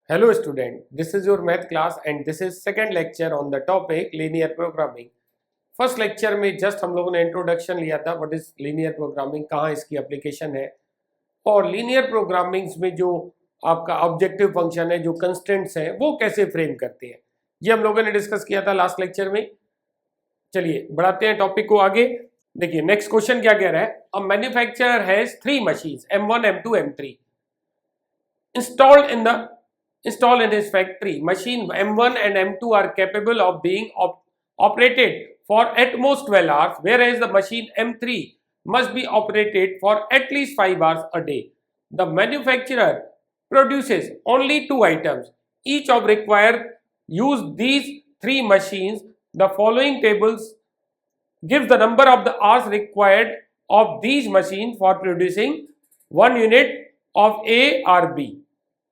Hello student, this is your math class and this is second lecture on the topic linear programming. First lecture में just हम लोगों ने introduction लिया था what is linear programming, कहाँ इसकी application है और लीनियर प्रोग्रामिंग में जो आपका ऑब्जेक्टिव फंक्शन है, जो कंस्ट्रेंट्स हैं, वो कैसे फ्रेम करते हैं, ये हम लोगों ने डिस्कस किया था लास्ट लेक्चर में। चलिए बढ़ाते हैं टॉपिक को आगे। देखिए नेक्स्ट क्वेश्चन क्या कह रहा है, a manufacturer has 3 machines M1, M2, M3 installed in his factory. Machine M1 and M2 are capable of being operated for at most 12 hours, whereas the machine M3 must be operated for at least 5 hours a day. The manufacturer produces only 2 items, each of required. Use these 3 machines. The following tables gives the number of the hours required of these machines for producing 1 unit of A or B.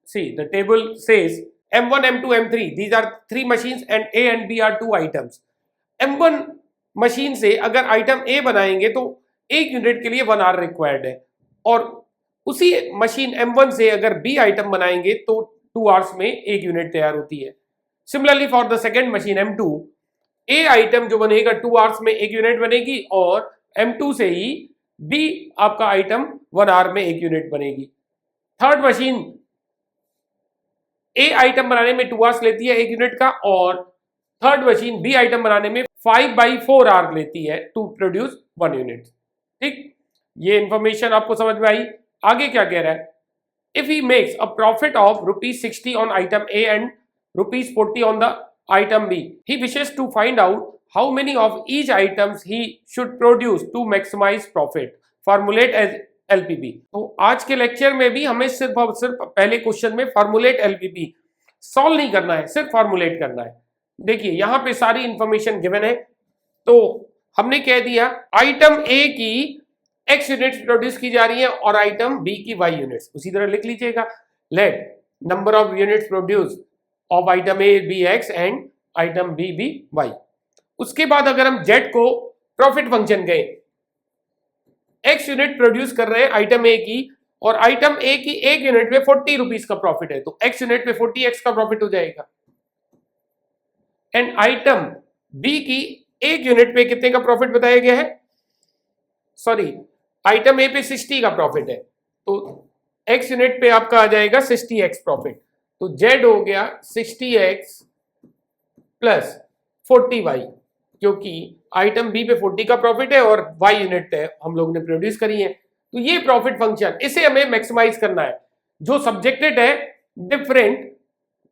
See, the table says M1, M2, M3. These are 3 machines and A and B are 2 items. M1 machine से अगर item A बनाएंगे तो 1 unit के लिए 1 our required है, और उसी machine M1 से अगर B आइटम बनाएंगे तो 2 आवर्स में 1 यूनिट तैयार होती है। Similarly for the second machine M2, A item जो बनेगा 2 आवर्स में 1 यूनिट बनेगी, और M2 से ही B आपका आइटम 1 आवर में 1 यूनिट बनेगी। थर्ड मशीन ए आइटम बनाने में 2 आवर्स लेती है 1 यूनिट का, और थर्ड मशीन बी आइटम बनाने में 5/4 आवर लेती है टू प्रोड्यूस 1 यूनिट। ठीक, ये इंफॉर्मेशन आपको समझ में आई। आगे क्या कह रहा है, if he makes a profit of ₹60 on item A and ₹40 on the item B, he wishes to find out how many of each items he should produce to maximise profit, formulate as LPP. तो आज के lecture में भी हमें सिर्फ और सिर्फ पहले क्वेश्चन में फॉर्मुलेट एलपीपी सॉल्व नहीं करना है, सिर्फ फॉर्मुलेट करना है। देखिए यहां पे सारी इंफॉर्मेशन गिवन है, तो हमने कह दिया आइटम ए की x यूनिट्स प्रोड्यूस की जा रही है और आइटम बी की y यूनिट्स। उसी तरह लिख लीजिएगा, let number of units produce of item A B x and item B B y। उसके बाद अगर हम z को प्रॉफिट फंक्शन गए, x यूनिट प्रोड्यूस कर रहे हैं आइटम ए की, और आइटम ए की 1 यूनिट पे 40 रुपीज का प्रॉफिट है, तो x यूनिट पे 40x का प्रॉफिट हो जाएगा। एंड आइटम बी की 1 यूनिट पे कितने का प्रॉफिट बताया गया है, सॉरी आइटम ए पे 60 का प्रॉफिट है, तो x यूनिट पे आपका आ जाएगा 60x प्रॉफिट। तो z हो गया 60x प्लस 40y, क्योंकि आइटम बी पे 40 का प्रॉफिट है और y यूनिट है हम लोग ने प्रोड्यूस करी है। तो ये प्रॉफिट फंक्शन, इसे हमें मैक्सिमाइज करना है, जो सब्जेक्टेड है डिफरेंट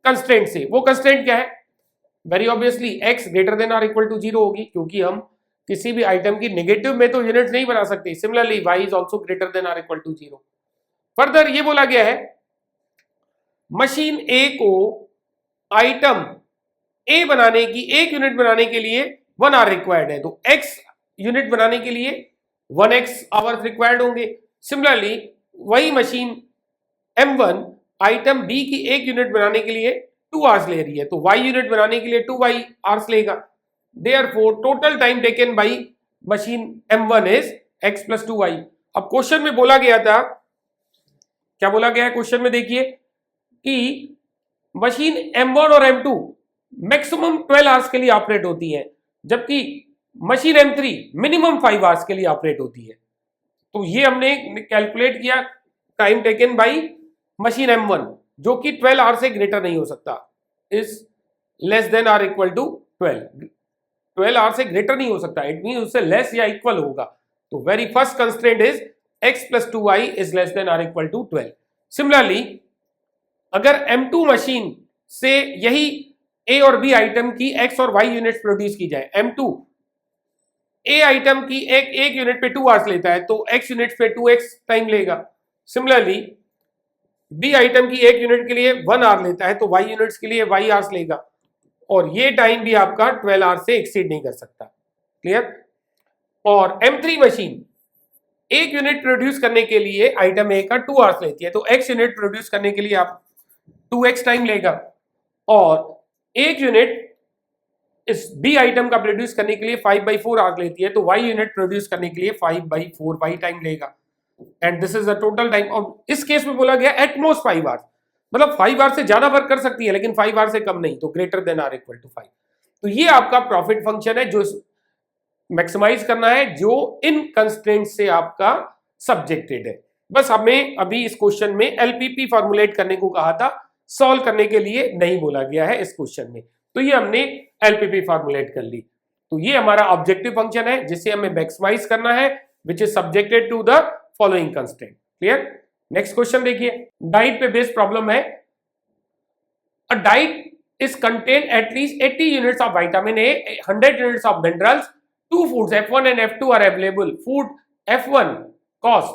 कंस्ट्रेंट से। वो कंस्ट्रेंट क्या है, very obviously x greater than or equal to 0 होगी, क्योंकि हम किसी भी आइटम की नेगेटिव में तो यूनिट नहीं बना सकते। Similarly y is also greater than or equal to 0। Further ये बोला गया है मशीन ए को आइटम ए बनाने की 1 यूनिट बनाने के लिए 1 आवर रिक्वायर्ड है, तो x यूनिट बनाने के लिए 1x आवर्स रिक्वायर्ड होंगे। सिमिलरली वही मशीन M1 आइटम B की 1 यूनिट बनाने के लिए 2 आवर्स ले रही है, तो y यूनिट बनाने के लिए 2y आवर्स लेगा। Therefore total time taken by machine M1 is x + 2y। अब क्वेश्चन में बोला गया था, क्या बोला गया है क्वेश्चन में, देखिए कि मशीन M1 और M2 मैक्सिमम 12 आवर्स के लिए ऑपरेट होती है, जबकि मशीन M3 मिनिमम 5 आवर्स के लिए ऑपरेट होती है। तो ये हमने कैलकुलेट किया time taken by machine M1, जो कि 12 आवर्स से ग्रेटर नहीं हो सकता, is less than or equal to 12 hours से ग्रेटर नहीं हो सकता, इट मीन उससे लेस या इक्वल होगा। तो very first constraint is x + 2y is less than or equal to 12। Similarly अगर M2 मशीन से यही A और B आइटम की x और y यूनिट्स प्रोड्यूस की जाए, M2 A आइटम की एक यूनिट पे 2 आवर्स लेता है, तो x यूनिट पे 2x टाइम लेगा। सिमिलरली B आइटम की 1 यूनिट के लिए 1 आवर लेता है, तो y यूनिट्स के लिए y आवर्स लेगा, और ये टाइम भी आपका 12 आवर्स से एक्सीड नहीं कर सकता। क्लियर। और M3 मशीन 1 यूनिट प्रोड्यूस करने के लिए आइटम ए का 2 आवर्स लेती है, तो x यूनिट प्रोड्यूस करने के लिए आप 2x टाइम लेगा, और 1 यूनिट इस बी आइटम का प्रोड्यूस करने के लिए 5/4 आवर्स लेती है, तो y यूनिट प्रोड्यूस करने के लिए 5/4y टाइम लेगा, and this is the total time. और इस केस में बोला गया एट मोस्ट 5 आवर्स, मतलब 5 आर से ज्यादा वर्क कर सकती है लेकिन 5 आर से कम नहीं, तो greater than or equal to 5। तो ये आपका प्रॉफिट फंक्शन है जो मैक्सिमाइज करना है, जो इन कंस्ट्रेंट से आपका सब्जेक्टेड है। बस हमें अभी इस क्वेश्चन में एलपीपी फॉर्मुलेट करने को कहा था, सॉल्व करने के लिए नहीं बोला गया है इस क्वेश्चन में, तो ये हमने एलपीपी फॉर्मुलेट कर ली। तो ये हमारा ऑब्जेक्टिव फंक्शन है जिसे हमें मैक्सिमाइज करना है, which is subjected to the following constraint. Clear? Next question देखिए, डाइट पे बेस्ड प्रॉब्लम है। A diet is contain at least 80 units of vitamin A, 100 units of minerals. Two foods F1 and F2 are available. Food F1 cost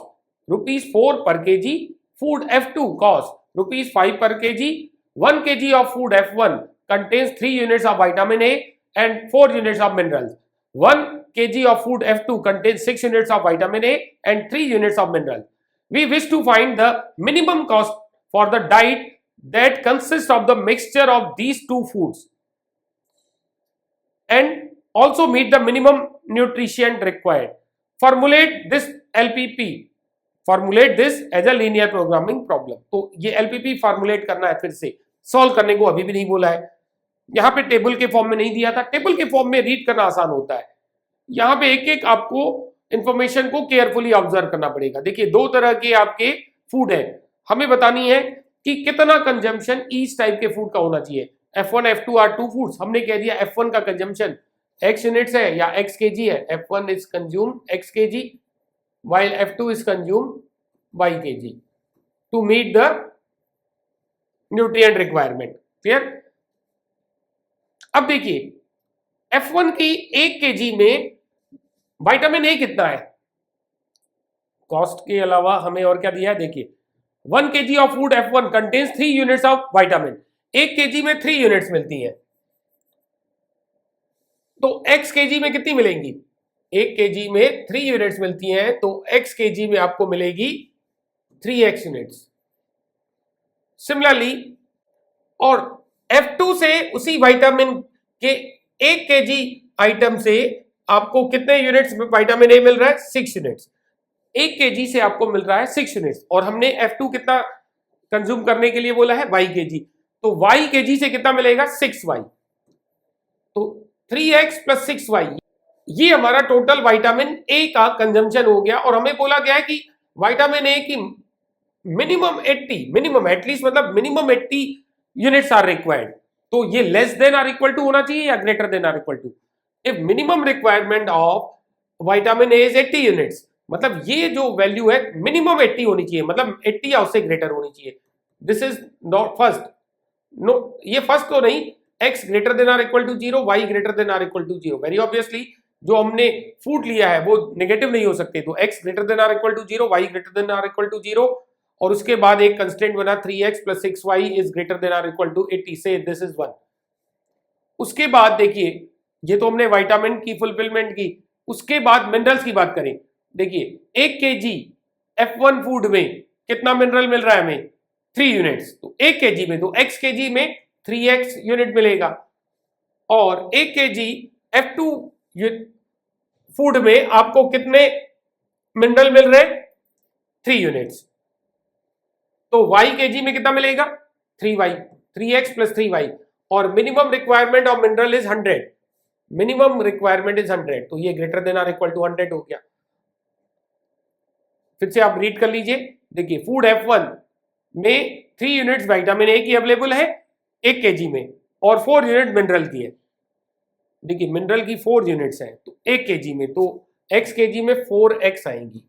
₹4 per kg. Food F2 cost ₹5 per kg. 1 kg of food F1 contains 3 units of vitamin A and 4 units of minerals. 1 kg of food F2 contains 6 units of vitamin A and 3 units of minerals. We wish to find the minimum cost for the diet that consists of the mixture of these two foods and also meet the minimum nutrition required. Formulate this LPP. Formulate this as a linear programming problem. तो ये LPP formulate करना है, फिर से solve करने को अभी भी नहीं बोला है। यहाँ पे टेबल के फॉर्म में नहीं दिया था, टेबल के फॉर्म में रीड करना आसान होता है। यहाँ पे एक एक आपको इंफॉर्मेशन को केयरफुली ऑब्जर्व करना पड़ेगा। देखिए, दो तरह के आपके फूड है, हमें बतानी है कि कितना कंजम्पशन ईच टाइप के फूड का होना चाहिए। F1 F2 are to foods, हमने कह दिया F1 का कंजम्पशन x यूनिट्स है या x kg है। F1 is consume x kg while F2 is consume y kg to meet the nutrient requirement. Clear? अब देखिए F1 की 1 kg में विटामिन ए कितना है, कॉस्ट के अलावा हमें और क्या दिया है, देखिए 1 kg of food F1 contains 3 units of vitamin. 1 kg में 3 यूनिट्स मिलती हैं, तो x kg में कितनी मिलेंगी? 1 kg में 3 यूनिट्स मिलती हैं, तो x kg में आपको मिलेगी 3x यूनिट्स। सिमिलरली, और F2 से उसी विटामिन के 1 kg आइटम से आपको कितने यूनिट्स में विटामिन ए मिल रहा है? 6 यूनिट्स। 1 kg से आपको मिल रहा है 6 यूनिट्स, और हमने F2 कितना कंज्यूम करने के लिए बोला है? y kg, तो y kg से कितना मिलेगा? 6y, तो 3x प्लस 6y, ये हमारा टोटल विटामिन ए का कंजम्पशन हो गया। और हमें बोला गया है कि विटामिन ए की मिनिमम 80, मिनिमम एटलीस्ट मतलब मिनिमम 80 यूनिट्स आर रिक्वायर्ड। तो ये less than or equal to होना चाहिए या greater than or equal to? If minimum requirement of vitamin A is 80 units, मतलब ये जो वैल्यू है मिनिमम 80 होनी चाहिए, मतलब 80 या उससे ग्रेटर होनी चाहिए। This is not first, no ये फर्स्ट तो नहीं, x greater than or equal to 0, y greater than or equal to 0। Very obviously जो हमने फूड लिया है वो नेगेटिव नहीं हो सकते, तो x greater than or equal to 0, y greater than or equal to 0, और उसके बाद एक कंस्टेंट बना 3x plus 6y is greater than or equal to 80, so this is 1। उसके बाद देखिए, ये तो हमने विटामिन की फुलफिलमेंट की। उसके बाद मिनरल्स की बात करें, देखिए 1 kg F1 फूड में कितना मिनरल मिल रहा है हमें? 3 यूनिट्स, तो 1 kg में, तो x kg में 3x यूनिट मिलेगा, और 1 kg F2 फूड में आपको कितने मिनरल मिल रहे हैं? 3 यूनिट्स, तो y kg में कितना मिलेगा? 3y, 3x प्लस 3y, और minimum requirement of mineral is 100, minimum requirement is 100, तो ये greater than or equal to 100 हो गया। फिर से आप रीड कर लीजिए, देखिए फूड F1 में 3 यूनिट्स विटामिन ए की अवेलेबल है 1 kg में, और 4 यूनिट मिनरल की है। देखिए मिनरल की 4 यूनिट्स हैं तो 1 kg में, तो x kg में 4x आएंगी,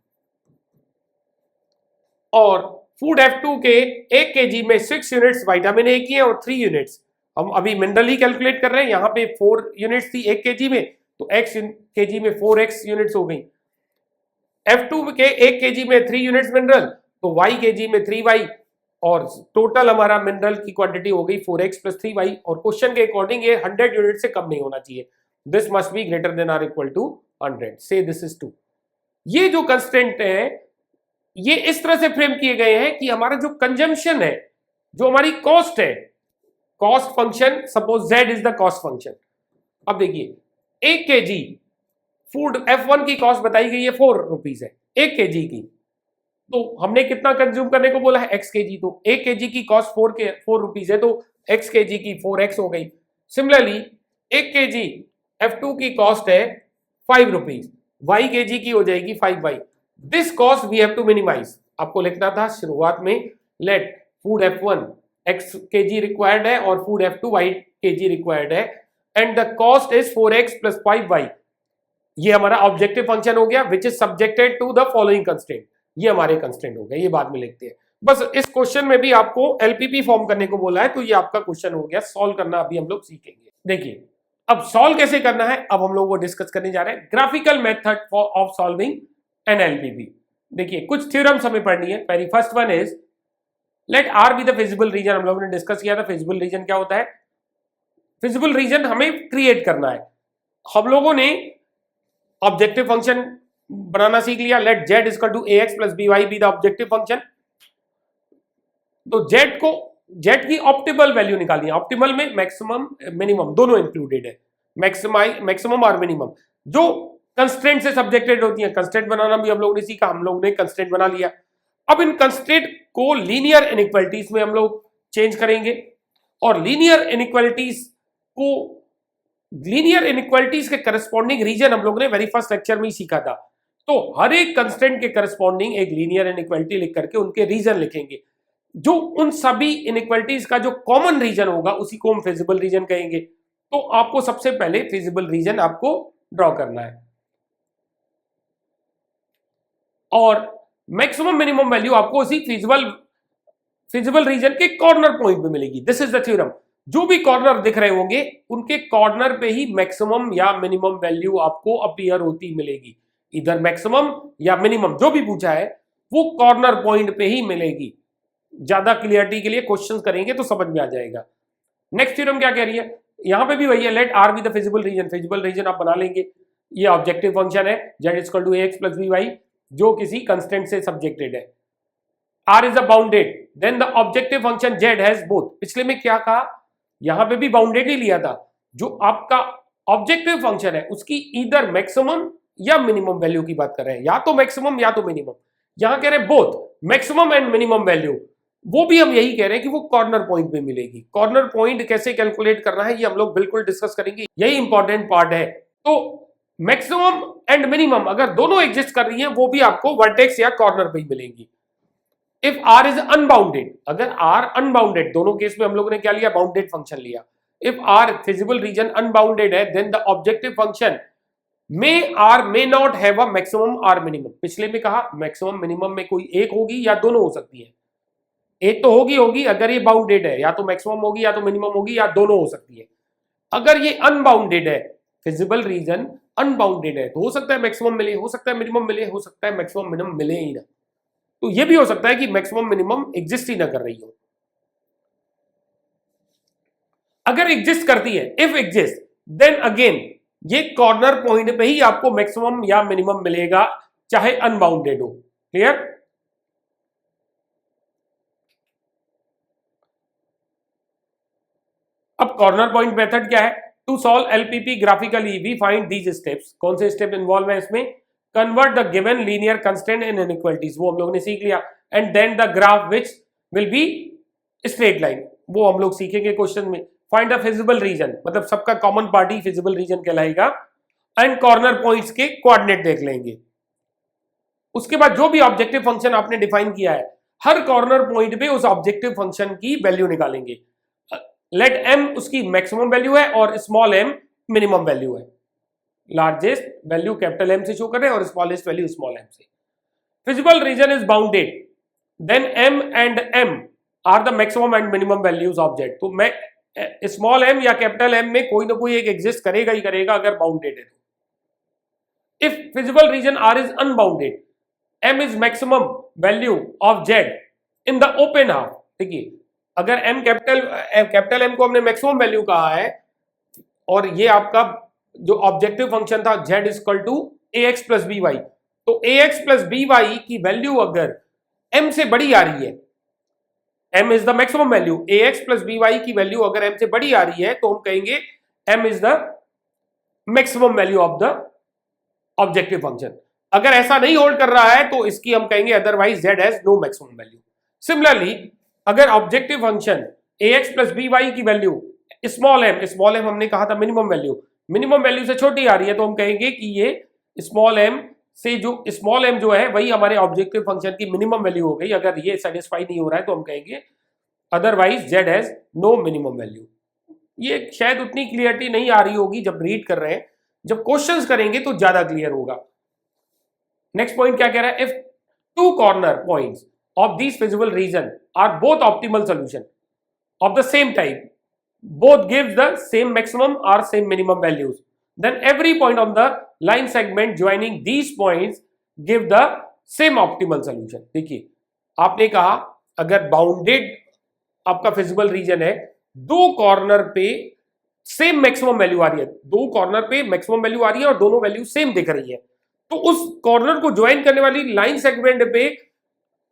और फूड F2 के 1 kg में 6 यूनिट्स विटामिन ए की है और 3 यूनिट्स, हम अभी मिनरल ही कैलकुलेट कर रहे हैं, यहाँ पे 4 यूनिट्स थी 1 kg में, तो x kg में 4x यूनिट्स हो गई। F2 के 1 kg में 3 यूनिट्स मिनरल, तो y kg में 3y, और टोटल हमारा मिनरल की क्वांटिटी हो गई 4x प्लस 3y, और क्वेश्चन के अकॉर्डिंग ये 100 यूनिट से कम नहीं होना चाहिए। This must be greater than or equal to 100, so this is 2। ये जो कंस्टेंट है ये इस तरह से फ्रेम किए गए हैं कि हमारा जो कंजम्पशन है, जो हमारी कॉस्ट है, cost function, suppose z is the cost function. अब देखिए 1 kg फूड F1 की कॉस्ट बताई गई है 4 रुपीज है 1 kg की, तो हमने कितना कंज्यूम करने को बोला है, x kg, तो 1 kg की कॉस्ट 4 रुपीज है, तो x kg की 4x हो गई। सिमिलरली 1 kg F2 की कॉस्ट है 5 रुपीज, y kg की हो जाएगी 5y। This cost we have to minimize. आपको लिखना था शुरुआत में, let food F1 x kg required है और food F2 y kg required है, and the cost is 4x plus 5y। ये हमारा ऑब्जेक्टिव फंक्शन हो गया which is subjected to the following constraint. ये हमारे कंस्ट्रेंट हो गए, ये बाद में लिखते हैं। बस इस क्वेश्चन में भी आपको एलपीपी फॉर्म करने को बोला है, तो ये आपका क्वेश्चन हो गया। सॉल्व करना अभी हम लोग सीखेंगे। देखिए अब सॉल्व कैसे करना है, अब हम लोग वो डिस्कस करने जा रहे हैं, graphical method of solving an LPP. देखिए कुछ थ्योरम्स हमें पढ़नी है। पहली first one is let R be the feasible region. हम लोगों ने डिस्कस किया था फिजिबल रीजन क्या होता है। फिजिबल रीजन हमें क्रिएट करना है। हम लोगों ने ऑब्जेक्टिव फंक्शन बनाना सीख लिया, let Z equal to A X plus B Y be the objective function. तो जेड की ऑप्टिमल वैल्यू निकालनी है। ऑप्टिमल में मैक्सिमम मिनिमम दोनों इंक्लूडेड है, मैक्सिमम और मिनिमम जो कंस्ट्रेंट से सब्जेक्टेड होती है। कंस्ट्रेंट बनाना भी हम लोगों ने सीखा, हम लोगों ने कंस्ट्रेंट बना लिया। अब इन कंस्ट्रेंट को लीनियर इनइक्वालिटीज में हम लोग चेंज करेंगे, और लीनियर इनइक्वालिटीज के करस्पॉन्डिंग रीजन हम लोग ने वेरी फर्स्ट लेक्चर में ही सीखा था। तो हर एक कंस्ट्रेंट के करस्पॉन्डिंग एक लीनियर इनइक्वालिटी लिख करके उनके रीजन लिखेंगे। जो उन सभी इनइक्वालिटीज का जो कॉमन रीजन होगा उसी को हम फिजिबल रीजन कहेंगे। तो आपको सबसे पहले फिजिबल रीजन आपको ड्रॉ करना है, और मैक्सिमम मिनिमम वैल्यू आपको उसी फिजिबल रीजन के कॉर्नर पॉइंट पे मिलेगी। This is the theorem. जो भी कॉर्नर दिख रहे होंगे उनके कॉर्नर पे ही मैक्सिमम या मिनिमम वैल्यू आपको अपीयर होती मिलेगी। इधर मैक्सिमम या मिनिमम जो भी पूछा है वो कॉर्नर पॉइंट पे ही मिलेगी। ज्यादा क्लियरिटी के लिए क्वेश्चन करेंगे तो समझ में आ जाएगा। नेक्स्ट थ्योरम क्या कह रही है, यहां पे भी वही है, let R be the feasible region. Feasible region आप बना लेंगे। ये ऑब्जेक्टिव फंक्शन है Z equal to X plus B Y, जो किसी कंस्टेंट से सब्जेक्टेड है। R is a bounded, then the objective function Z has both. पिछले में क्या कहा, यहां पे भी बाउंडेड ही लिया था। जो आपका ऑब्जेक्टिव फंक्शन है उसकी इधर मैक्सिमम या मिनिमम वैल्यू की बात कर रहे हैं, या तो मैक्सिमम या तो मिनिमम। यहां कह रहे हैं both maximum and minimum value, वो भी हम यही कह रहे हैं कि वो कॉर्नर पॉइंट पे मिलेगी। कॉर्नर पॉइंट कैसे कैलकुलेट करना है ये हम लोग बिल्कुल डिस्कस करेंगे, यही इंपॉर्टेंट पार्ट है। तो मैक्सिमम एंड मिनिमम अगर दोनों एग्जिस्ट कर रही हैं वो भी आपको वर्टेक्स या कॉर्नर पे ही मिलेंगी। इफ आर इज अनबाउंडेड, अगर आर अनबाउंडेड, दोनों केस में हम लोगों ने क्या लिया, बाउंडेड फंक्शन लिया। If R feasible region unbounded है then the objective function may not have a maximum or minimum. पिछले में कहा मैक्सिमम मिनिमम में कोई एक होगी या दोनों हो सकती है। एक तो होगी अगर ये बाउंडेड है, या तो मैक्सिमम होगी या तो मिनिमम होगी या दोनों हो सकती है। अगर ये अनबाउंडेड है, फिजिबल रीजन अनबाउंडेड है, तो हो सकता है मैक्सिमम मिले, हो सकता है मिनिमम मिले, हो सकता है मैक्सिमम मिनिमम मिले ही ना। तो ये भी हो सकता है कि मैक्सिमम मिनिमम एग्जिस्ट ही ना कर रही हो। अगर एग्जिस्ट करती है, इफ एग्जिस्ट, देन अगेन ये कॉर्नर पॉइंट पे ही आपको मैक्सिमम या मिनिमम मिलेगा, चाहे अनबाउंडेड हो। क्लियर? अब कॉर्नर पॉइंट मेथड क्या है, to solve LPP graphically we find these steps. कौन से स्टेप इन्वॉल्व है इसमें, convert the given linear constraint in inequalities, वो हम लोग ने सीख लिया, and then the graph which will be straight line, वो हम लोग सीखेंगे क्वेश्चन में। फाइंड द फिजिबल रीजन, मतलब सबका कॉमन पार्ट ही फिजिबल रीजन कहलाएगा, एंड कॉर्नर पॉइंट्स के कोऑर्डिनेट देख लेंगे। उसके बाद जो भी ऑब्जेक्टिव फंक्शन आपने डिफाइन किया है, हर कॉर्नर पॉइंट पे उस ऑब्जेक्टिव फंक्शन की वैल्यू निकालेंगे। लेट एम उसकी मैक्सिमम वैल्यू है और स्मॉल एम मिनिमम वैल्यू है। लार्जेस्ट वैल्यू कैपिटल एम से शो करें और स्मॉलेस्ट वैल्यू स्मॉल एम से। Feasible region is bounded, then M and M are the maximum and minimum values of Z. तो मैं small M या capital M में कोई ना कोई एक एग्जिस्ट करेगा ही करेगा अगर बाउंडेड है। If feasible region R is unbounded, M is maximum value of Z in the open half. देखिए अगर एम कैपिटल एम को हमने मैक्सिमम वैल्यू कहा है, और ये आपका जो ऑब्जेक्टिव फंक्शन था Z equal to A X plus B Y, तो A X plus B Y की वैल्यू अगर एम से बड़ी आ रही है, M is the maximum value, A X plus B Y की वैल्यू अगर एम से बड़ी आ रही है तो हम कहेंगे M is the maximum value of the objective function. अगर ऐसा नहीं होल्ड कर रहा है तो इसकी हम कहेंगे otherwise z has no maximum value. Similarly अगर objective function ax plus by की वैल्यू स्मॉल m हमने कहा था मिनिमम वैल्यू से छोटी आ रही है, तो हम कहेंगे कि ये स्मॉल m से जो स्मॉल m जो है वही हमारे ऑब्जेक्टिव फंक्शन की मिनिमम वैल्यू हो गई। अगर ये सेटिस्फाई नहीं हो रहा है तो हम कहेंगे otherwise z has no minimum value. ये शायद उतनी क्लियरिटी नहीं आ रही होगी जब रीड कर रहे हैं, जब क्वेश्चंस करेंगे तो ज्यादा क्लियर होगा। नेक्स्ट पॉइंट क्या कह रहा है, if two corner points of this feasible region are both optimal solution of the same type, both gives the same maximum or same minimum values, then every point on the line segment joining these points give the same optimal solution। देखिए आपने कहा अगर bounded आपका feasible region है, दो corner पे same maximum value आ रही है, दो कॉर्नर पे मैक्सिमम वैल्यू आ रही है और दोनों वैल्यू सेम दिख रही है, तो उस कॉर्नर को ज्वाइन करने वाली लाइन सेगमेंट पे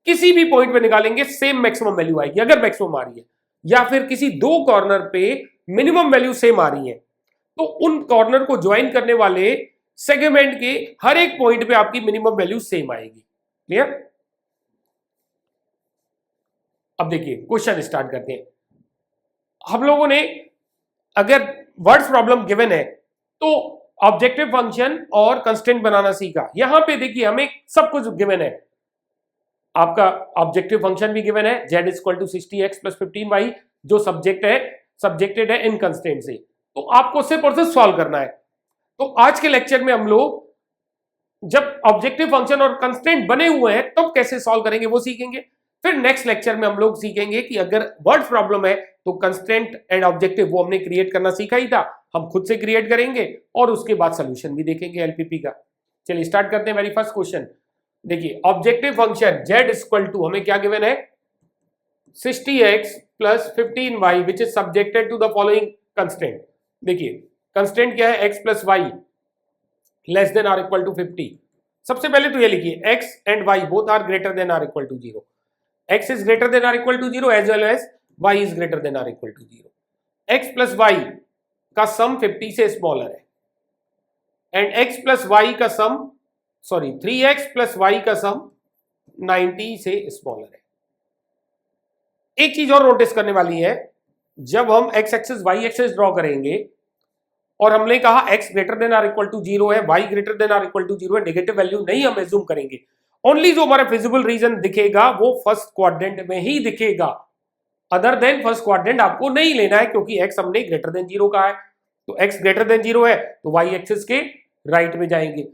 किसी भी पॉइंट पे निकालेंगे सेम मैक्सिमम वैल्यू आएगी अगर मैक्सिमम आ रही है, या फिर किसी दो कॉर्नर पे मिनिमम वैल्यू सेम आ रही है, तो उन कॉर्नर को ज्वाइन करने वाले सेगमेंट के हर एक पॉइंट पे आपकी मिनिमम वैल्यू सेम आएगी। क्लियर? अब देखिए क्वेश्चन स्टार्ट करते हैं। हम लोगों ने अगर वर्ड्स प्रॉब्लम गिवन है तो ऑब्जेक्टिव फंक्शन और कंस्ट्रेंट बनाना सीखा। यहां पे देखिए हमें सब कुछ गिवन है, आपका ऑब्जेक्टिव फंक्शन भी गिवन है z equal to 60x plus 15y जो सब्जेक्टेड है इन कंस्ट्रेंट से, तो आपको सिर्फ और सिर्फ सॉल्व करना है। तो आज के लेक्चर में हम लोग जब ऑब्जेक्टिव फंक्शन और कंस्ट्रेंट बने हुए हैं तब कैसे सॉल्व करेंगे वो सीखेंगे। फिर नेक्स्ट लेक्चर में हम लोग सीखेंगे कि अगर वर्ड प्रॉब्लम है तो कंस्ट्रेंट एंड ऑब्जेक्टिव वो हमने क्रिएट करना सीखा ही था, हम खुद से क्रिएट करेंगे और उसके बाद सोल्यूशन भी देखेंगे एलपीपी का। चलिए स्टार्ट करते हैं। वेरी फर्स्ट क्वेश्चन देखिए, objective function z equal to हमें क्या गिवन है 60x plus 15y which is subjected to the following constraint. देखिए कंस्ट्रेंट क्या है, x plus Y less than or equal to 50। सबसे पहले तो ये लिखिए x and y both are greater than or equal to 0, x is greater than or equal to 0 as well as y is greater than or equal to 0। x plus Y का sum 50 से smaller है and x plus Y का सम 3x plus Y का सम 90 से smaller है। एक चीज और नोटिस करने वाली है, जब हम x axis y axis draw करेंगे और हमने कहा x greater than or equal to 0 है, y greater than or equal to 0 है, नेगेटिव वैल्यू नहीं हम एज्यूम करेंगे। ओनली जो हमारा फिजिबल रीजन दिखेगा वो फर्स्ट क्वाड्रेंट में ही दिखेगा, अदर देन फर्स्ट क्वाड्रेंट आपको नहीं लेना है क्योंकि x हमने ग्रेटर देन 0 कहा है। तो x ग्रेटर देन 0 है तो y एक्सिस के राइट में जाएंगे,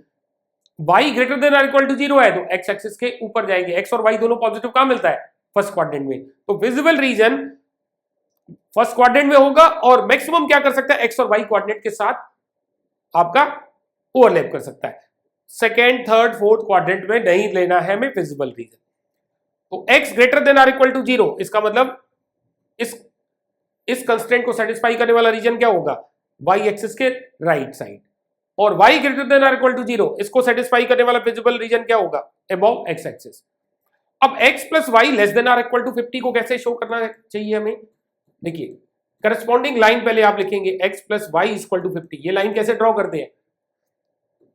y greater than or equal to 0 है तो x एक्सिस के ऊपर जाएंगे। x और y दोनों पॉजिटिव कहां मिलता है, फर्स्ट क्वाड्रेंट में। तो विजिबल रीजन फर्स्ट क्वाड्रेंट में होगा और मैक्सिमम क्या कर सकता है, x और y क्वाड्रेंट के साथ आपका ओवरलैप कर सकता है। सेकेंड थर्ड फोर्थ क्वाड्रेंट में नहीं लेना है हमें विजिबल रीजन। तो x greater than or equal to 0 इसका मतलब इस कंस्ट्रेंट को सेटिस्फाई करने वाला रीजन क्या होगा, y एक्सिस के राइट साइड, और y greater than or equal to 0 इसको सेटिस्फाई करने वाला विजिबल रीजन क्या होगा, अबव x एक्सिस। अब x plus Y less than or equal to 50 को कैसे शो करना चाहिए हमें, देखिए करस्पॉन्डिंग लाइन पहले आप लिखेंगे x plus Y equal to 50। ये लाइन कैसे ड्रॉ करते हैं,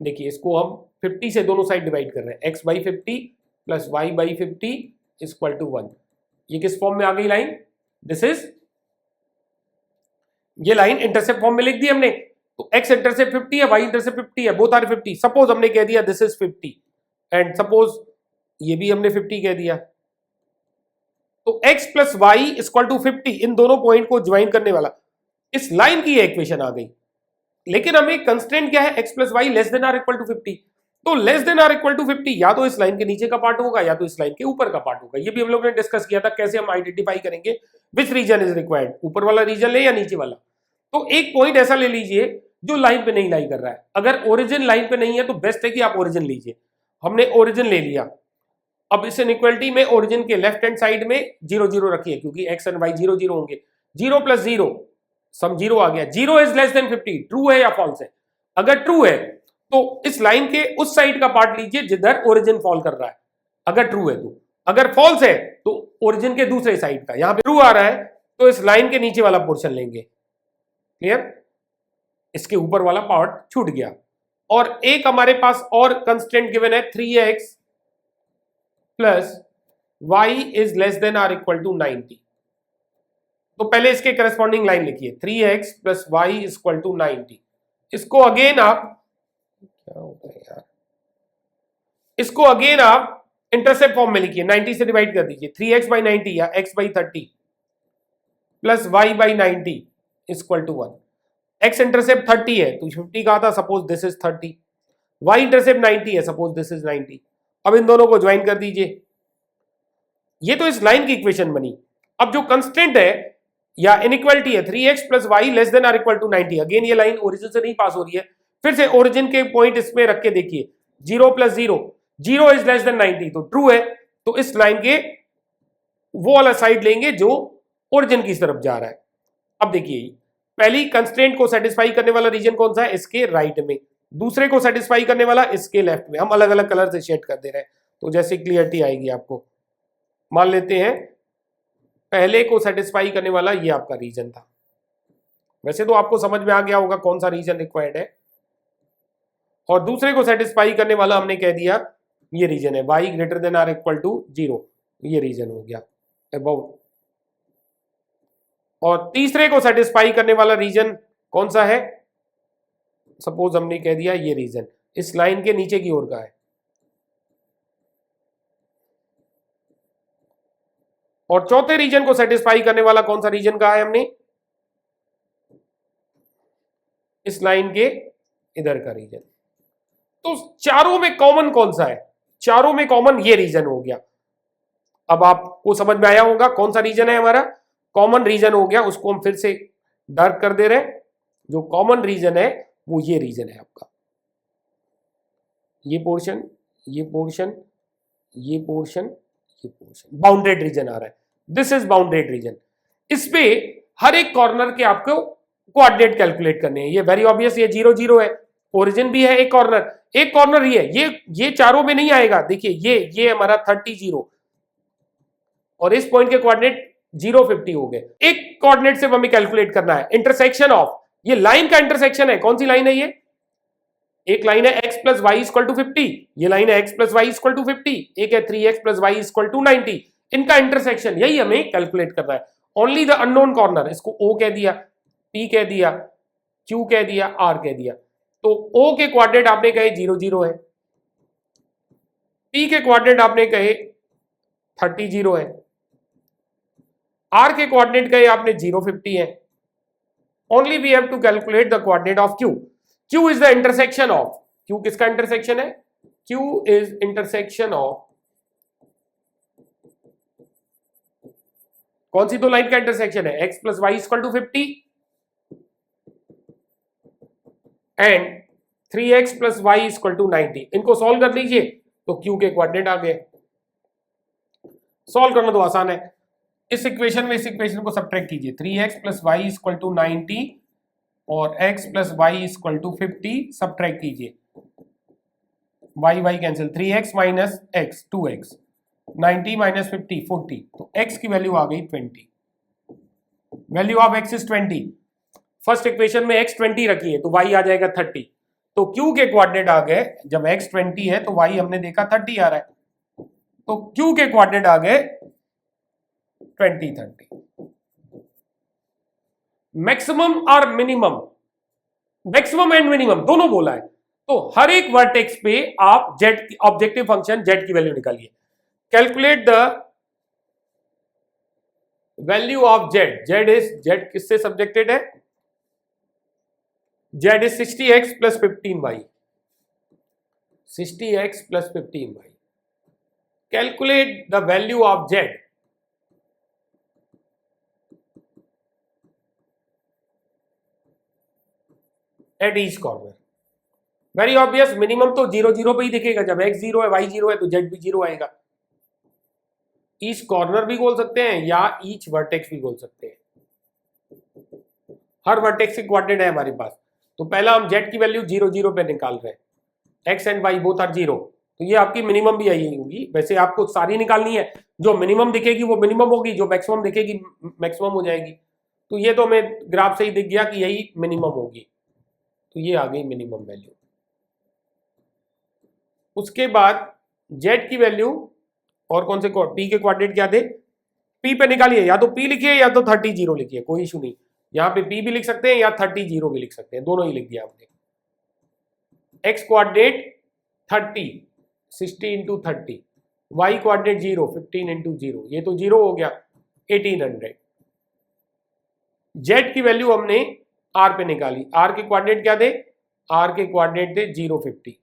देखिए इसको हम 50 से दोनों साइड डिवाइड कर रहे हैं, x by 50 plus Y by 50 equal to 1। ये किस फॉर्म में आ गई लाइन, दिस इज, ये लाइन इंटरसेप्ट फॉर्म में लिख दी हमने। तो x इंटरसेप्ट 50 है, y इंटरसेप्ट 50 है, बोथ आर 50। सपोज हमने कह दिया दिस इज 50 एंड सपोज ये भी हमने 50 कह दिया, तो x plus Y equal to 50 इन दोनों पॉइंट को ज्वाइन करने वाला इस लाइन की इक्वेशन आ गई। लेकिन हमें कंस्ट्रेंट क्या है, x plus Y less than or equal to 50। तो less than or equal to 50 या तो इस लाइन के नीचे का पार्ट होगा या तो इस लाइन के ऊपर का पार्ट होगा। ये भी हम लोग ने डिस्कस किया था कैसे हम आइडेंटिफाई करेंगे विच रीजन इज रिक्वायर्ड, ऊपर वाला रीजन ले या नीचे वाला। तो एक पॉइंट ऐसा ले लीजिए जो लाइन पे नहीं लाई कर रहा है। अगर ओरिजिन लाइन पे नहीं है तो बेस्ट है कि आप ओरिजिन लीजिए। हमने ओरिजिन ले लिया, अब इस इनइक्वालिटी में ओरिजिन के लेफ्ट हैंड साइड में 0 0 रखिए क्योंकि x एंड y 0 0 होंगे। 0 प्लस 0 सम 0 आ गया। 0 इज लेस देन 50, ट्रू है या फॉल्स है, अगर ट्रू है तो इस लाइन के उस साइड का पार्ट लीजिए जिधर ओरिजिन फॉल कर रहा है, अगर ट्रू है तो। अगर फॉल्स है तो ओरिजिन के दूसरे साइड का, यहां पे ट्रू आ रहा है तो इस लाइन के नीचे वाला पोर्शन लेंगे। क्लियर, इसके ऊपर वाला पार्ट छूट गया और एक हमारे पास और कंस्टेंट गिवन है 3x plus y is less than or equal to 90। तो पहले इसके करस्पॉन्डिंग लाइन लिखिए 3x plus Y is equal to 90। इसको अगेन आप, क्या होता है यार, इसको अगेन आप इंटरसेप्ट फॉर्म में लिखिए, 90 से डिवाइड कर दीजिए, 3x बाई 90 या x by 30 plus y by 90 equal to 1। x intercept 30 है तो 50 कहा था, suppose this is 30। y intercept 90 है, सपोज दिस इज 90। अब इन दोनों को ज्वाइन कर दीजिए, ये तो इस लाइन की इक्वेशन बनी। अब जो कंस्टेंट है या इनइक्वालिटी है 3x plus Y less than or equal to 90, again ये लाइन ओरिजिन से नहीं पास हो रही है, फिर से ओरिजिन के पॉइंट इसमें रख के देखिए, 0 प्लस 0, 0 इज लेस देन 90 तो ट्रू है, तो इस लाइन के वो वाला साइड लेंगे जो ओरिजिन की तरफ जा रहा है। अब देखिए पहली कंस्ट्रेंट को सेटिस्फाई करने वाला रीजन कौन सा है, इसके राइट में, दूसरे को सेटिस्फाई करने वाला इसके लेफ्ट में। हम अलग अलग कलर से शेड कर दे रहे हैं तो जैसे क्लियरिटी आएगी आपको। मान लेते हैं पहले को सेटिस्फाई करने वाला ये आपका रीजन था, वैसे तो आपको समझ में आ गया होगा कौन सा रीजन रिक्वायर्ड है, और दूसरे को सेटिस्फाई करने वाला हमने कह दिया ये रीजन है, y greater than or equal to 0, ये रीजन हो गया अबाउट। और तीसरे को सेटिस्फाई करने वाला रीजन कौन सा है, सपोज हमने कह दिया ये रीजन इस लाइन के नीचे की ओर का है। और चौथे रीजन को सेटिस्फाई करने वाला कौन सा रीजन कहा है हमने, इस लाइन के इधर का रीजन। तो चारों में कॉमन कौन सा है, चारों में कॉमन ये रीजन हो गया। अब आपको समझ में आया होगा कौन सा रीजन है हमारा, कॉमन रीजन हो गया, उसको हम फिर से डार्क कर दे रहे हैं। जो कॉमन रीजन है वो ये रीजन है आपका, ये पोर्शन, ये पोर्शन, ये पोर्शन, ये पोर्शन, बाउंडेड रीजन आ रहा है, दिस इज बाउंडेड रीजन। इस पे हर एक कॉर्नर के आपको कोऑर्डिनेट कैलकुलेट करने हैं। ये वेरी ऑब्वियस, ये 0 0 है, ओरिजिन भी है, एक कॉर्नर ही है, ये चारों में नहीं आएगा। देखिए ये हमारा 30 0 और इस पॉइंट के कोऑर्डिनेट 0 50 हो गए। एक कोऑर्डिनेट से हमें कैलकुलेट करना है इंटरसेक्शन ऑफ, ये लाइन का इंटरसेक्शन है, कौन सी लाइन है ये, एक लाइन है x plus Y equal to 50, ये लाइन है x plus Y equal to 50, एक है 3x plus Y equal to 90, इनका इंटरसेक्शन यही हमें कैलकुलेट करना है। ओनली द अननोन कॉर्नर, इसको O कह दिया, P कह दिया, Q कह दिया, R कह दिया। तो O के कोऑर्डिनेट आपने कहे 0 0 है, P के कोऑर्डिनेट आपने कहे 30 0 है, R के कोऑर्डिनेट कहे आपने 0 50 है। Only we have to calculate the coordinate of Q। Q is the intersection of, Q किसका इंटरसेक्शन है, Q इज इंटरसेक्शन ऑफ कौन सी दो लाइन का इंटरसेक्शन है, x plus Y equal to 50 and 3x plus Y equal to 90। इनको solve कर लीजिए तो Q के कोऑर्डिनेट आ गए। सॉल्व करना तो आसान है, इस इक्वेशन में इस इक्वेशन को सब्ट्रैक्ट कीजिए, 3x plus Y equal to 90 और x plus Y equal to 50 subtract कीजिए, y cancel, 3x minus x 2x, 90 minus 50 40, तो x की वैल्यू आ गई 20, value of x is 20। First equation में x 20 रखी है तो y आ जाएगा 30, तो q के कोऑर्डिनेट आ गए, जब x 20 है तो y हमने देखा 30 आ रहा है, तो q के कोऑर्डिनेट आ गए 20 30। मैक्सिमम और मिनिमम, मैक्सिमम एंड मिनिमम दोनों बोला है, तो हर एक वर्टेक्स पे आप z ऑब्जेक्टिव फंक्शन z की वैल्यू निकालिए। Calculate the value of z किससे सब्जेक्टेड है, z is 60x plus 15y, 60x plus 15y। Calculate the value of z at each corner. Very obvious, minimum तो 0 0 पे ही दिखेगा, जब x 0 है y 0 है तो z भी 0 आएगा। ईच कॉर्नर भी बोल सकते हैं या ईच वर्टेक्स भी बोल सकते हैं, हर वर्टेक्स की कोऑर्डिनेट है हमारे पास। तो पहला हम z की वैल्यू 0 0 पे निकाल रहे हैं, x and y both are 0, तो ये आपकी मिनिमम भी आई होगी। वैसे आपको सारी निकालनी है, जो मिनिमम दिखेगी वो मिनिमम होगी, जो मैक्सिमम दिखेगी मैक्सिमम हो जाएगी। तो ये तो हमें ग्राफ से ही दिख गया कि यही मिनिमम होगी, तो ये आ गई मिनिमम वैल्यू। उसके बाद जेड की वैल्यू और कौन से पी के कोऑर्डिनेट क्या थे, पी पे निकालिए, या तो पी लिखिए या तो 30 0 लिखिए, कोई इशू नहीं। यहाँ पे पी भी लिख सकते हैं या 30 0 भी लिख सकते हैं, दोनों ही लिख दिया हमने। X coordinate 30 60 into 30, y coordinate 0 15 into 0, ये तो 0 हो गया 1800। जेड की वैल्यू हमने आर पे निकाली, आर के कोऑर्डिनेट क्या थे, आर के कोऑर्डिनेट थे 0 50,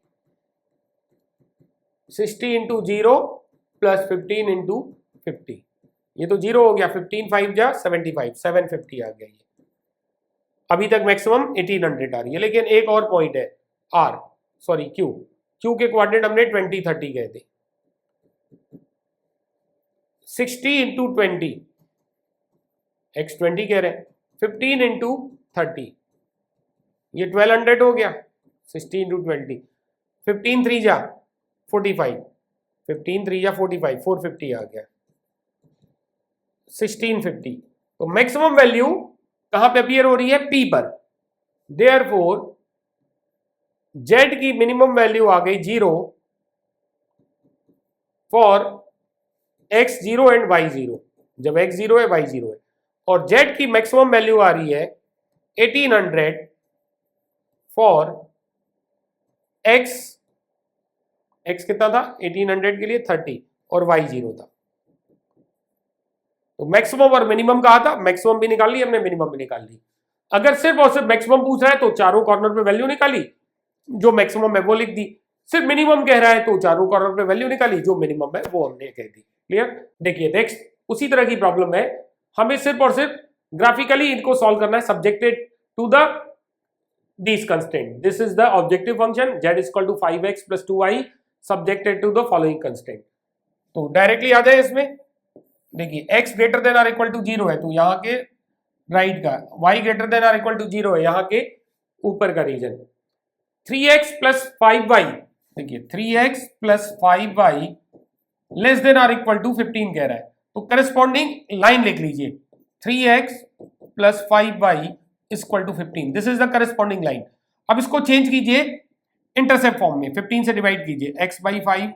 60 इंटू 0 प्लस 15 इंटू 50, ये तो 0 हो गया, 15 5 जा 75, 750 आ गया। ये अभी तक मैक्सिमम 1800 आ रही है, लेकिन एक और पॉइंट है, आर सॉरी क्यू, क्यू के कोऑर्डिनेट हमने 20 30 गए थे। 60 इंटू 20, एक्स 20 कह रहे हैं, 15 इंटू 30, ये 1200 हो गया। 60 इंटू 20, 15 3 जा 45, 15 3 जा 45, 450 आ गया, 1650। तो मैक्सिमम वैल्यू कहां पे अपीयर हो रही है, पी पर। देयरफॉर जेड की मिनिमम वैल्यू आ गई 0 फॉर x 0 एंड y 0, जब x 0 है y 0 है, और z की मैक्सिमम वैल्यू आ रही है 1800 फॉर x, x कितना था 1800 के लिए 30 और y 0 था। तो मैक्सिमम और मिनिमम कहा था, मैक्सिमम भी निकाल ली हमने, मिनिमम भी निकाल ली। अगर सिर्फ और सिर्फ मैक्सिमम पूछ रहा है तो चारों कॉर्नर पे वैल्यू निकाली, जो मैक्सिमम है वो लिख दी। सिर्फ मिनिमम कह रहा है तो चारों कॉर्नर पे वैल्यू निकाली, जो मिनिमम है वो हमने कह दी। क्लियर। देखिए नेक्स्ट उसी तरह की प्रॉब्लम है, हमें सिर्फ और सिर्फ ग्राफिकली इनको सॉल्व करना है, subjected to the this constraint. This is the objective function z is equal to 5x plus 2y subjected to the following constraint. तो डायरेक्टली आ जाए इसमें, देखिए x greater than or equal to 0 है तो यहाँ के राइट का, y greater than or equal to 0 है यहाँ के ऊपर का रीजन। 3x प्लस 5y, देखिए 3x plus 5y less than or equal to 15 कह रहा है, तो करस्पॉन्डिंग लाइन लिख लीजिए 3x plus 5y equal to 15, this is the corresponding line. अब इसको चेंज कीजिए इंटरसेप्ट फॉर्म में, 15 से डिवाइड कीजिए, x by 5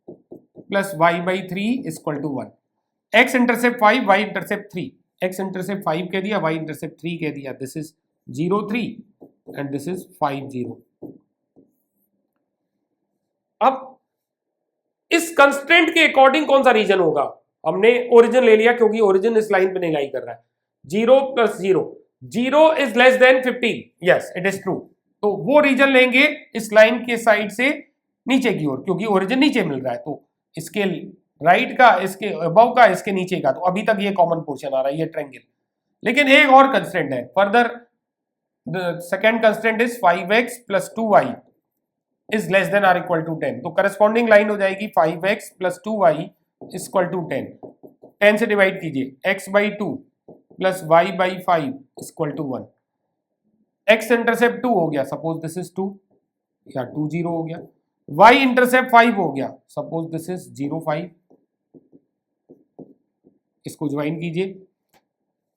plus y by 3 equal to 1, x intercept 5 y intercept 3, x intercept 5 कह दिया y इंटरसेप्ट 3 कह दिया, this is 0 3 and this is 5 0। अब इस कंस्ट्रेंट के अकॉर्डिंग कौन सा रीजन होगा, हमने ओरिजिन ले लिया क्योंकि ओरिजिन इस लाइन पे नहीं लाई कर रहा है। 0 plus 0, 0 is less then 15, yes it is true, तो वो रीजन लेंगे इस लाइन के साइड से नीचे की ओर, क्योंकि ओरिजिन नीचे मिल रहा है, तो इसके राइट का, इसके अबव का, इसके नीचे का, तो अभी तक ये कॉमन पोर्शन आ रहा है, ये ट्रायंगल। लेकिन एक और कंस्ट्रेंट है further, the second constraint is 5x plus 2y is less than or equal to 10, तो करस्पॉन्डिंग लाइन हो जाएगी 5x plus 2y equal to 10, 10 से डिवाइड कीजिए, x by 2 plus y by 5 equal to 1, x intercept 2 हो गया, suppose this is 2 या 2 0 हो गया, y इंटरसेप्ट 5 हो गया, सपोज दिस इज 0 5, इसको ज्वाइन कीजिए।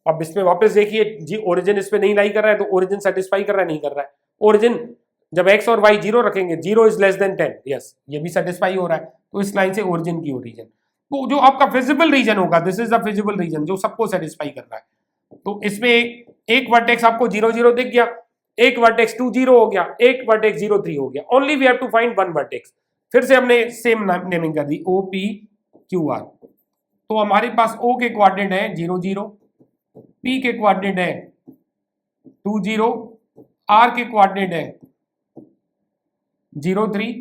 अब इसमें वापस देखिए जी, ओरिजिन इस पे नहीं लाई कर रहा है, तो ओरिजिन सेटिस्फाई कर रहा है, नहीं कर रहा है। ओरिजिन जब x और y 0 रखेंगे, 0 इज लेस देन 10, यस ये भी सेटिस्फाई हो रहा है, तो इस लाइन से ओरिजिन की ओरिजिन, तो जो आपका फिजिबल रीजन होगा, this is the feasible reason जो सबको सेटिस्फाई कर रहा है। तो इसमें एक वर्टेक्स आपको 0 0 दिख गया, एक वर्टेक्स 2 0 हो गया, एक वर्टेक्स 0 3 हो गया, only we have to find one vertex. फिर से हमने सेम नेमिंग कर दी OPQR, तो हमारे पास O के कोऑर्डिनेट है 0 0, P के कोऑर्डिनेट है 2 0, R के कोऑर्डिनेट है 0 3,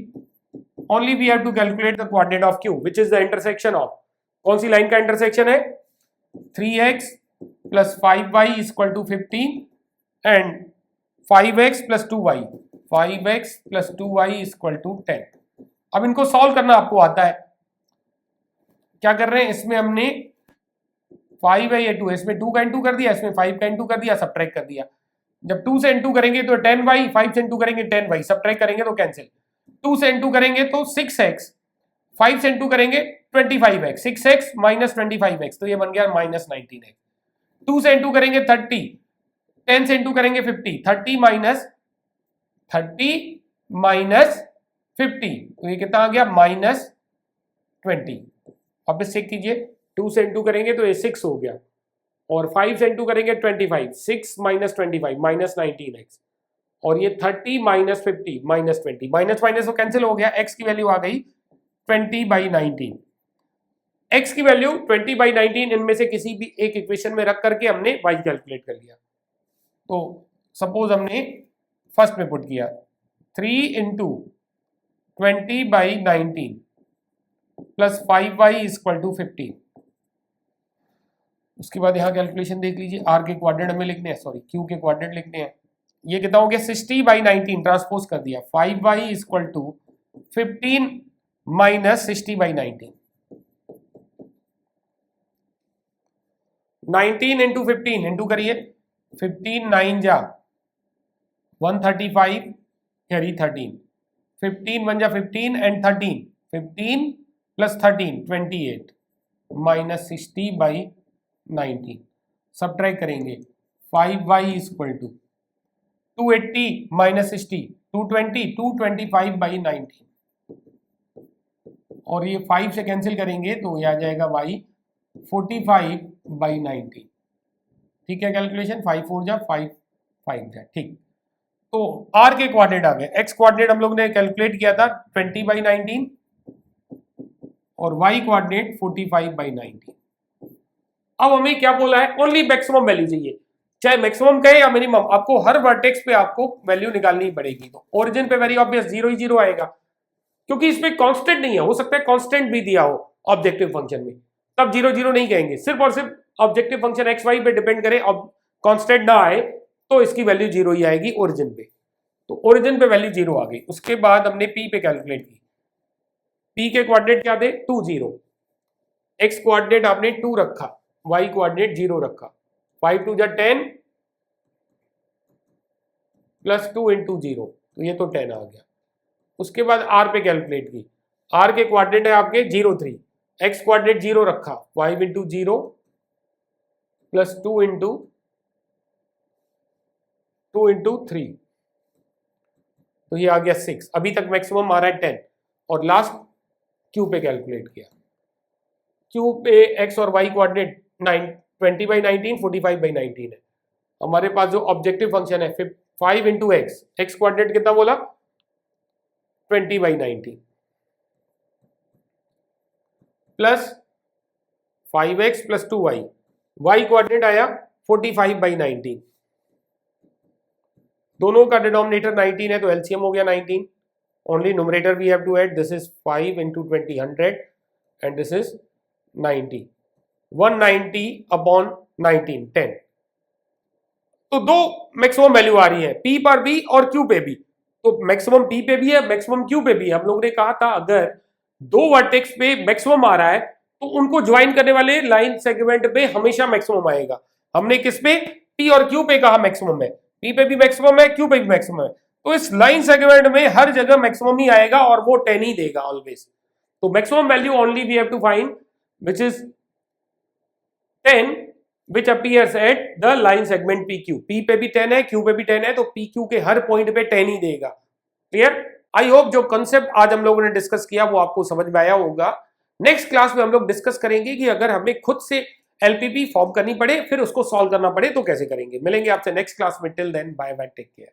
only we have to calculate the coordinate of Q, which is the intersection of, कौन सी लाइन का इंटरसेक्शन है, 3x plus 5y equal to 15 and 5x plus 2y, 5x plus 2y equal to 10। अब इनको solve करना आपको आता है, क्या कर रहे हैं, इसमें हमने 5 है ये 2 है, इसमें 2 का इंटू कर दिया, इसमें 5 का इंटू कर दिया, सब्ट्रैक्ट कर दिया। जब 2 से इंटू करेंगे तो 10y, 5 से इंटू करेंगे 10y, सब्ट्रैक्ट करेंगे तो कैंसिल, 2 से इंटू करेंगे तो 6x, 5 से इंटू करेंगे 25x, 6x माइनस 25x, तो ये बन गया माइनस 19x। 2 से इंटू करेंगे 30, 10 से इंटू करेंगे 50, 30 माइनस 50, तो ये कितना आ गया -20। अब इसे चेक कीजिए, 2 से इंटू करेंगे तो ये 6 हो गया, और 5 से इंटू करेंगे 25, 6 माइनस 25 -19x, और ये 30 माइनस 50 -20, माइनस माइनस तो कैंसिल हो गया, x की वैल्यू आ गई 20/19। x की वैल्यू 20/19 इनमें से किसी भी एक इक्वेशन में रख करके हमने y कैलकुलेट कर लिया। तो सपोज हमने फर्स्ट में पुट किया 3 into 20/19 plus 5y equal to 50। उसके बाद यहाँ कैलकुलेशन देख लीजिए, r के क्वाड्रेंट हमें लिखने हैं, सॉरी q के क्वाड्रेंट लिखने हैं। ये कितना हो गया 60/19, ट्रांसपोज कर दिया, 5y equal to 15 minus 60/19, 19 into 15 into करिए, 15 9 जा 135, यारी 13, 15 1 जा 15 एंड 13, 15 प्लस 13 28 माइनस 60/19, सब्ट्रैक्ट करेंगे 5y इक्वल टू 280 माइनस 60 220 225/19, और ये 5 से कैंसिल करेंगे तो ये आ जाएगा y 45/19। ठीक है, कैलकुलेशन 5 4 जा 5 5 जा, ठीक। तो r के क्वाड्रेंट आ गए, x क्वाड्रेंट हम लोग ने कैलकुलेट किया था 20/19 और y क्वाड्रेंट 45/19। अब हमें क्या बोला है, ओनली मैक्सिमम वैल्यू चाहिए, चाहे मैक्सिमम कहे या मिनिमम, आपको हर वर्टेक्स पे आपको वैल्यू निकालनी पड़ेगी। तो ओरिजिन पे वेरी ऑब्वियस 0 ही 0 आएगा, क्योंकि इसमें कांस्टेंट नहीं है, हो सकता है कांस्टेंट भी दिया हो ऑब्जेक्टिव फंक्शन में, तब 0 0 नहीं कहेंगे, सिर्फ और सिर्फ ऑब्जेक्टिव फंक्शन एक्स वाई पे डिपेंड करे, अब कांस्टेंट ना आए तो इसकी वैल्यू 0 ही आएगी ओरिजिन पे। तो ओरिजिन पे वैल्यू 0 आ गई। उसके बाद हमने p पे कैलकुलेट की, p के कोऑर्डिनेट क्या थे 2 0, x कोऑर्डिनेट आपने 2 रखा, y कोऑर्डिनेट 0 रखा, 5 2 जा 10 प्लस 2 इंटू 0, तो ये तो 10 आ गया। उसके बाद r पे कैलकुलेट की, r के कोऑर्डिनेट है आपके 0 3, x कोऑर्डिनेट 0 रखा, 5 इंटू 0 प्लस 2 इंटू 3, तो ये आ गया 6। अभी तक मैक्सिमम आ रहा है 10, और लास्ट q पे कैलकुलेट किया, q पे x और y कोऑर्डिनेट 20/19 45/19 है। हमारे पास जो ऑब्जेक्टिव फंक्शन है 5 इंटू x कोऑर्डिनेट कितना बोला 20/19 plus 5x plus 2y, y coordinate आया 45/19, दोनों का डिनोमिनेटर 19 है तो एलसीएम हो गया 19, only numerator we have to add, this is 5 into 20 100 and this is 90, 190 upon 19 10। तो दो मैक्सिमम वैल्यू आ रही है, p पर भी और q पे भी, तो मैक्सिमम p पे भी है, मैक्सिमम q पे भी है। हम लोग ने कहा था अगर दो वर्टेक्स पे मैक्सिमम आ रहा है तो उनको ज्वाइन करने वाले लाइन सेगमेंट पे हमेशा मैक्सिमम आएगा। हमने किस पे p और q पे कहा मैक्सिमम है, p पे भी मैक्सिमम है, q पे भी मैक्सिमम है, तो इस लाइन सेगमेंट में हर जगह मैक्सिमम ही आएगा और वो 10 ही देगा ऑलवेज। तो maximum value only we have to find which is 10 which appears at the line segment PQ। P पे भी 10 है, Q पे भी 10 है, तो PQ के हर पॉइंट पे 10 ही देगा। क्लियर? आई होप जो कंसेप्ट आज हम लोगों ने डिस्कस किया वो आपको समझ में आया होगा। नेक्स्ट क्लास में हम लोग डिस्कस करेंगे कि अगर हमें खुद से एलपीपी फॉर्म करनी पड़े फिर उसको सॉल्व करना पड़े तो कैसे करेंगे। मिलेंगे आपसे नेक्स्ट क्लास में, till then bye bye, take care.